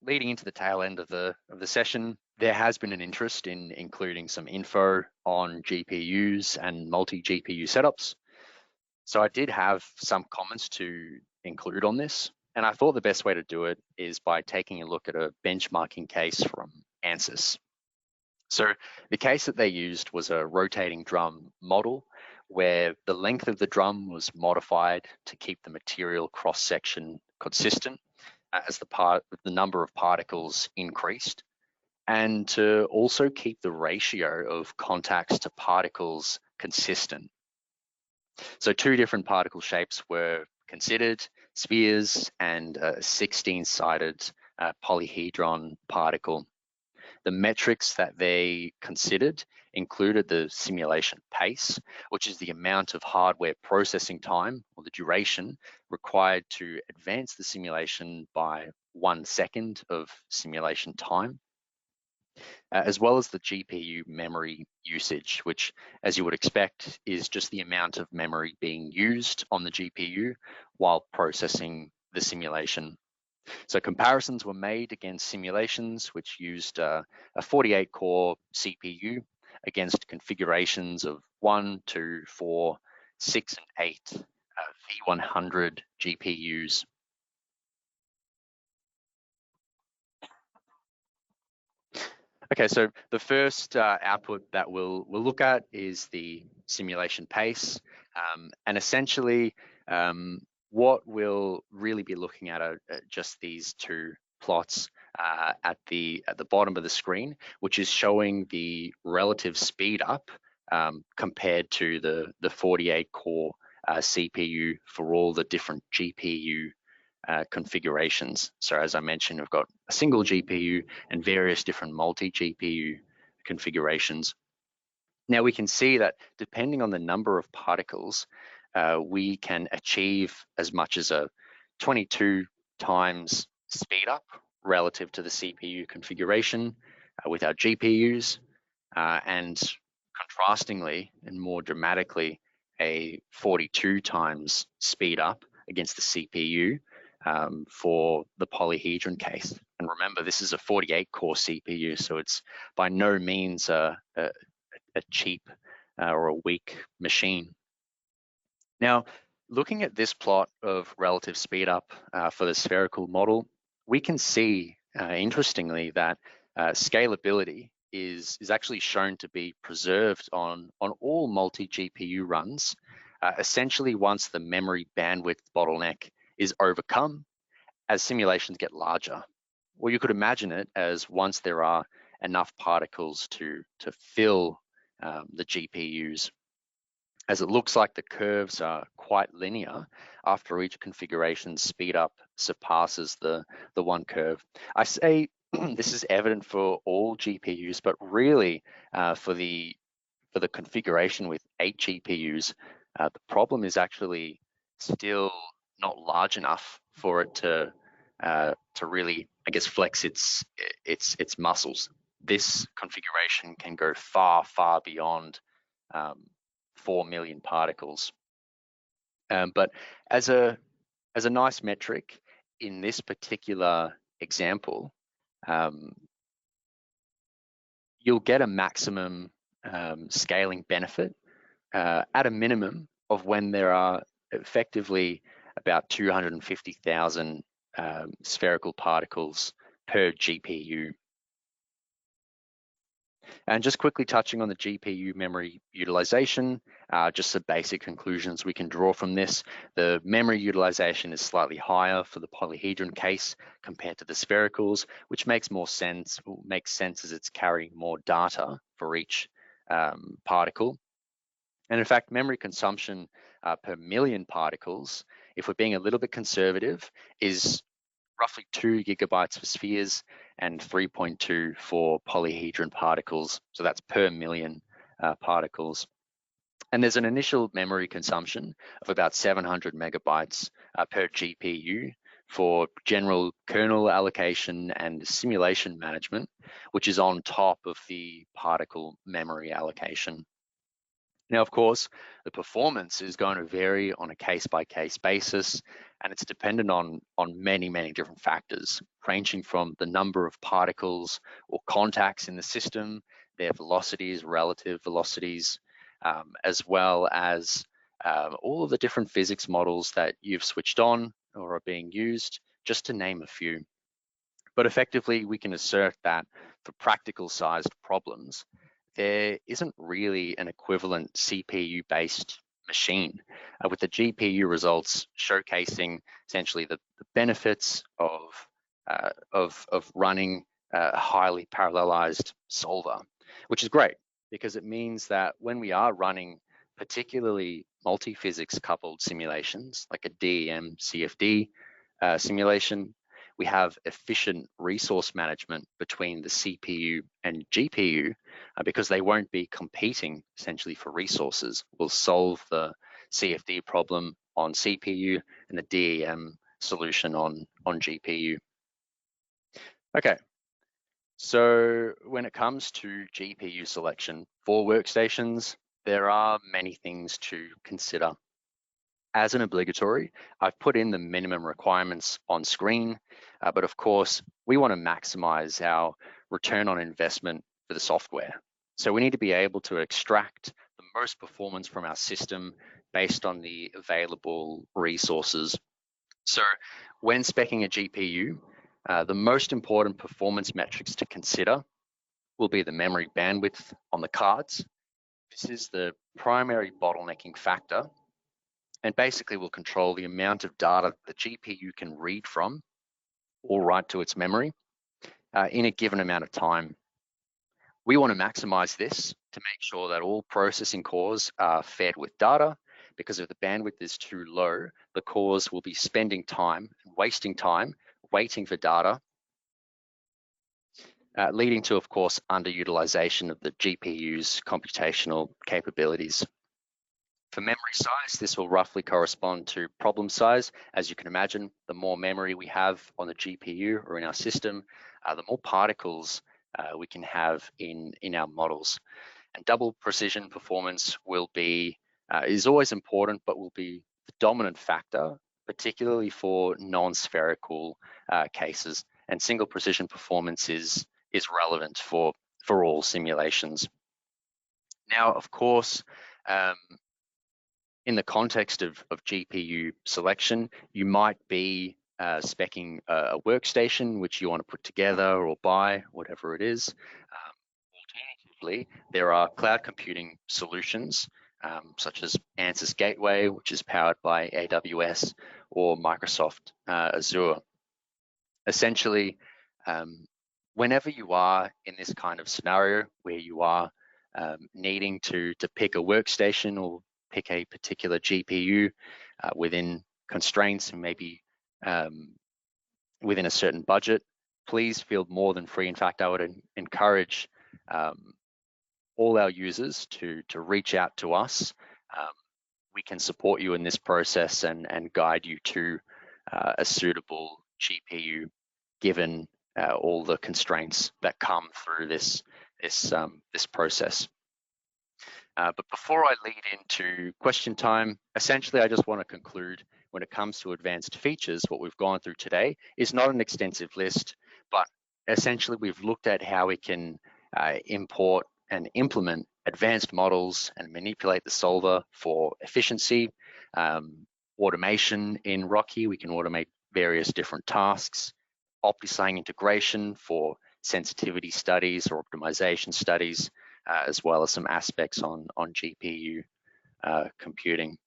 leading into the tail end of the session, there has been an interest in including some info on GPUs and multi-GPU setups. So I did have some comments to include on this, and I thought the best way to do it is by taking a look at a benchmarking case from Ansys. So the case that they used was a rotating drum model where the length of the drum was modified to keep the material cross-section consistent as the number of particles increased, and to also keep the ratio of contacts to particles consistent. So two different particle shapes were considered, spheres and a 16-sided polyhedron particle. The metrics that they considered included the simulation pace, which is the amount of hardware processing time, or the duration, required to advance the simulation by 1 second of simulation time, as well as the GPU memory usage, which, as you would expect, is just the amount of memory being used on the GPU while processing the simulation. So comparisons were made against simulations which used a 48-core CPU against configurations of 1, 2, 4, 6, and 8 V100 GPUs. Okay, so the first output that we'll look at is the simulation pace, and essentially what we'll really be looking at are just these two plots at the bottom of the screen, which is showing the relative speed up compared to the 48-core CPU for all the different GPU configurations. So as I mentioned, we've got a single GPU and various different multi-GPU configurations. Now we can see that depending on the number of particles, we can achieve as much as a 22 times speed up relative to the CPU configuration with our GPUs, and contrastingly and more dramatically, a 42 times speed up against the CPU for the polyhedron case. And remember, this is a 48-core CPU, so it's by no means a cheap or a weak machine. Now, looking at this plot of relative speed up for the spherical model, we can see, interestingly, that scalability is actually shown to be preserved on all multi-GPU runs, essentially once the memory bandwidth bottleneck is overcome as simulations get larger. Or you could imagine it as once there are enough particles to fill the GPUs, as it looks like the curves are quite linear after each configuration speed up surpasses the one curve. I say this is evident for all GPUs, but really for the configuration with 8 GPUs, the problem is actually still not large enough for it to really, I guess, flex its muscles. This configuration can go far beyond 4 million particles. But as a nice metric in this particular example, you'll get a maximum scaling benefit at a minimum of when there are effectively about 250,000 spherical particles per GPU. And just quickly touching on the GPU memory utilization, just some basic conclusions we can draw from this. The memory utilization is slightly higher for the polyhedron case compared to the sphericals, which makes sense as it's carrying more data for each particle. And in fact, memory consumption per million particles, if we're being a little bit conservative, is roughly 2 gigabytes for spheres and 3.2 for polyhedron particles. So that's per million particles. And there's an initial memory consumption of about 700 megabytes per GPU for general kernel allocation and simulation management, which is on top of the particle memory allocation. Now, of course, the performance is going to vary on a case-by-case basis, and it's dependent on many, many different factors, ranging from the number of particles or contacts in the system, their velocities, relative velocities, as well as all of the different physics models that you've switched on or are being used, just to name a few. But effectively, we can assert that for practical sized problems, there isn't really an equivalent CPU-based machine, with the GPU results showcasing essentially the benefits of running a highly parallelized solver, which is great because it means that when we are running particularly multi-physics coupled simulations like a DEM CFD simulation, we have efficient resource management between the CPU and GPU because they won't be competing essentially for resources. We'll solve the CFD problem on CPU and the DEM solution on GPU. Okay, so when it comes to GPU selection for workstations, there are many things to consider. As an obligatory, I've put in the minimum requirements on screen, but of course, we want to maximize our return on investment for the software. So we need to be able to extract the most performance from our system based on the available resources. So when speccing a GPU, the most important performance metrics to consider will be the memory bandwidth on the cards. This is the primary bottlenecking factor, and basically will control the amount of data the GPU can read from or write to its memory in a given amount of time. We want to maximize this to make sure that all processing cores are fed with data, because if the bandwidth is too low, the cores will be spending time, wasting time, waiting for data, leading to, of course, underutilization of the GPU's computational capabilities. For memory size, this will roughly correspond to problem size. As you can imagine, the more memory we have on the GPU or in our system, the more particles we can have in our models. And double precision performance will be, is always important, but will be the dominant factor, particularly for non-spherical cases. And single precision performance is relevant for all simulations. Now, of course, in the context of GPU selection, you might be speccing a workstation which you want to put together or buy, whatever it is. Alternatively, there are cloud computing solutions such as Ansys Gateway, which is powered by AWS, or Microsoft Azure. Essentially, whenever you are in this kind of scenario where you are needing to pick a workstation or pick a particular GPU within constraints and maybe within a certain budget, please feel more than free. In fact, I would encourage all our users to reach out to us. We can support you in this process and guide you to a suitable GPU given all the constraints that come through this process. But before I lead into question time, essentially I just want to conclude when it comes to advanced features, what we've gone through today is not an extensive list, but essentially we've looked at how we can import and implement advanced models and manipulate the solver for efficiency, automation in Rocky. We can automate various different tasks, OptiSang integration for sensitivity studies or optimization studies, as well as some aspects on GPU computing.